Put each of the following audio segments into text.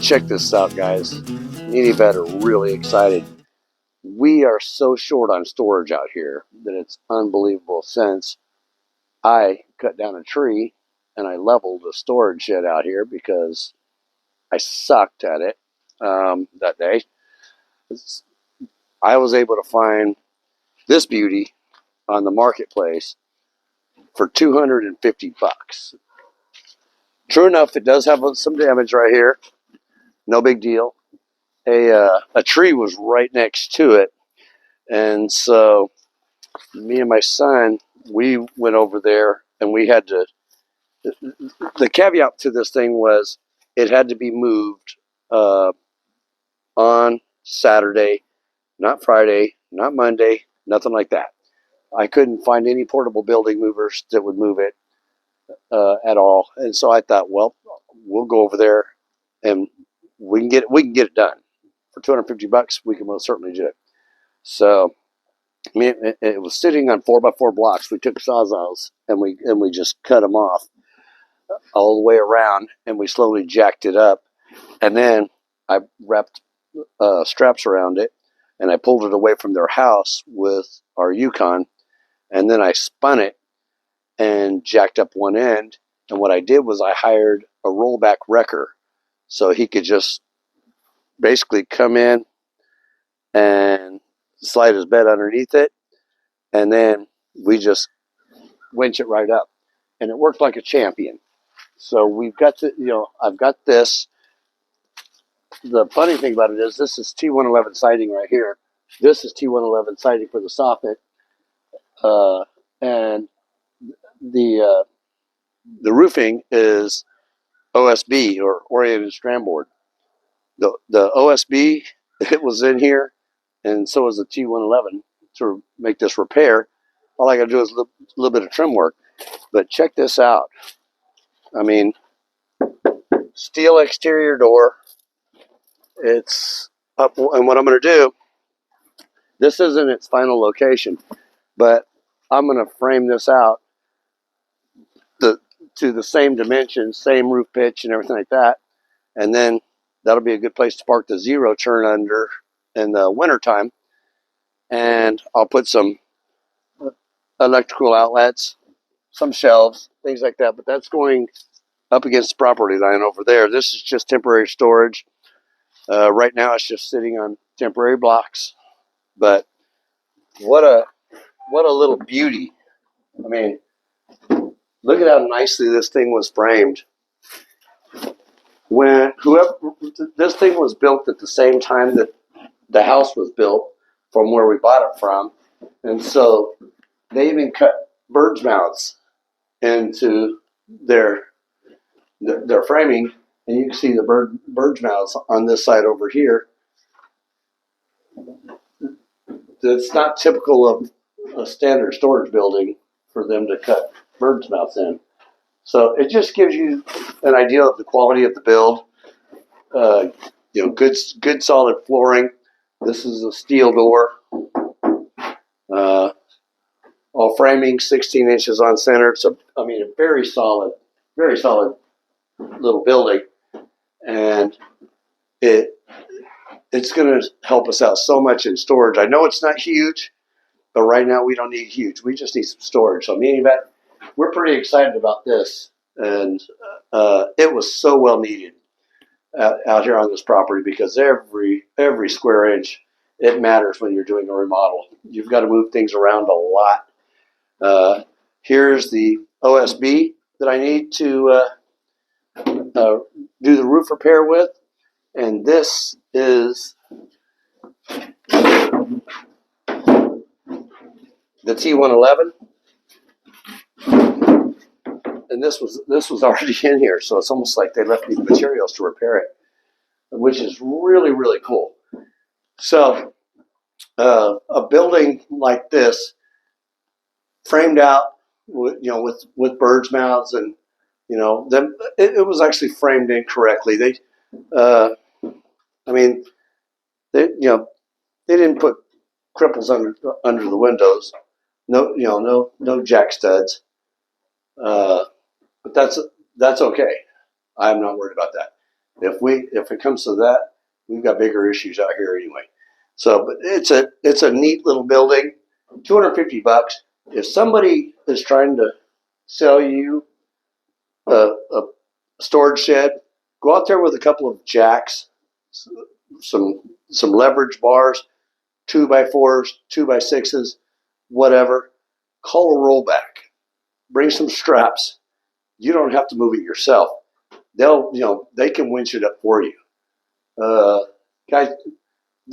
Check this out, guys. Me and Yvette are really excited. We are so short on storage out here that it's unbelievable. Since I cut down a tree and I leveled a storage shed out here because I sucked at it that day, I was able to find this beauty on the marketplace for $250. True enough, it does have some damage right here. No big deal. A tree was right next to it, and so me and my son, we went over there, and we had to. The caveat to this thing was it had to be moved on Saturday, not Friday, not Monday, nothing like that. I couldn't find any portable building movers that would move it at all, and so I thought, well, we'll go over there, and we can get it done for $250. We can most certainly do it. So it was sitting on 4x4 blocks. We took sawzalls and we just cut them off all the way around, and we slowly jacked it up, and then I wrapped straps around it, and I pulled it away from their house with our Yukon, and then I spun it and jacked up one end. And what I did was I hired a rollback wrecker, so he could just basically come in and slide his bed underneath it, and then we just winch it right up, and it worked like a champion. So we've got I've got this. The funny thing about it is this is T111 siding right here. This is T111 siding for the soffit, and the roofing is OSB, or oriented strand board. The OSB, it was in here, and so is the T111 to make this repair. All I got to do is a little bit of trim work. But check this out. I mean, steel exterior door. It's up, and what I'm going to do, this isn't its final location, but I'm going to frame this out to the same dimensions, same roof pitch and everything like that, and then that'll be a good place to park the zero turn under in the wintertime. And I'll put some electrical outlets, some shelves, things like that, but that's going up against the property line over there. This is just temporary storage. Right now it's just sitting on temporary blocks, but what a little beauty. I mean, look at how nicely this thing was framed. This thing was built at the same time that the house was built from where we bought it from, and so they even cut birds' mouths into their framing, and you can see the birds' mouths on this side over here. It's not typical of a standard storage building for them to cut birds' mouths in. So it just gives you an idea of the quality of the build. Good solid flooring. This is a steel door. All framing, 16 inches on center. So I mean, a very solid little building, and it's going to help us out so much in storage. I know it's not huge, but right now we don't need huge. We just need some storage. So me and Yvette, we're pretty excited about this, and it was so well needed out here on this property, because every square inch, it matters when you're doing a remodel. You've got to move things around a lot. Here's the OSB that I need to do the roof repair with, and this is the T111, and this was already in here, so it's almost like they left me the materials to repair it, which is really cool. So a building like this, framed out with birds' mouths, and it was actually framed incorrectly. They didn't put cripples under the windows. No jack studs. But that's okay. I'm not worried about that. If it comes to that, we've got bigger issues out here anyway. So, but it's a neat little building, $250. If somebody is trying to sell you a storage shed, go out there with a couple of jacks, some leverage bars, 2x4s, 2x6s, whatever. Call a rollback. Bring some straps. You don't have to move it yourself. They can winch it up for you. The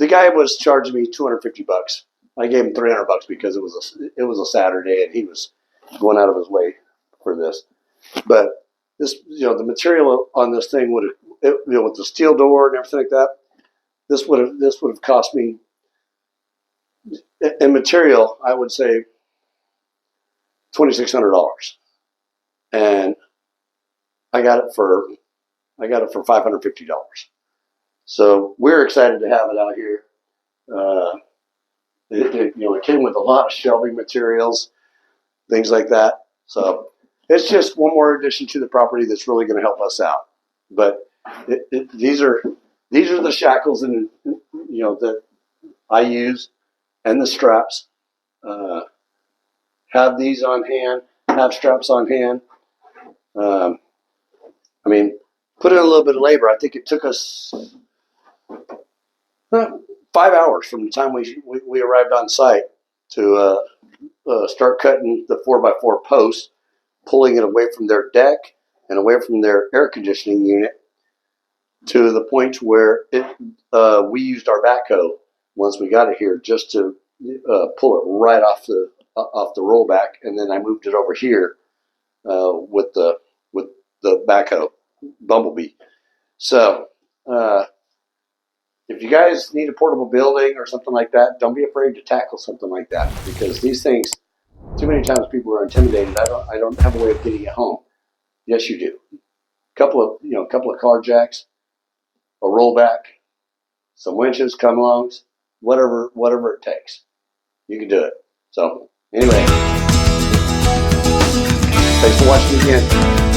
guy was charging me $250. I gave him $300 because it was a Saturday and he was going out of his way for this. But this, the material on this thing would have, with the steel door and everything like that, this would have cost me in material, I would say $2,600, and I got it for $550. So we're excited to have it out here. It came with a lot of shelving materials, things like that. So it's just one more addition to the property that's really going to help us out. But these are the shackles and that I use, and the straps. Have these on hand. Have straps on hand. Put in a little bit of labor. I think it took us 5 hours from the time we arrived on site to start cutting the 4x4 posts, pulling it away from their deck and away from their air conditioning unit to the point where we used our backhoe once we got it here just to pull it right off the rollback, and then I moved it over here with the backhoe Bumblebee. So if you guys need a portable building or something like that, don't be afraid to tackle something like that, because these things, too many times people are intimidated. I don't have a way of getting it home. Yes, you do. Couple of car jacks, a rollback, some winches, come alongs, whatever it takes. You can do it. So anyway, thanks for watching again.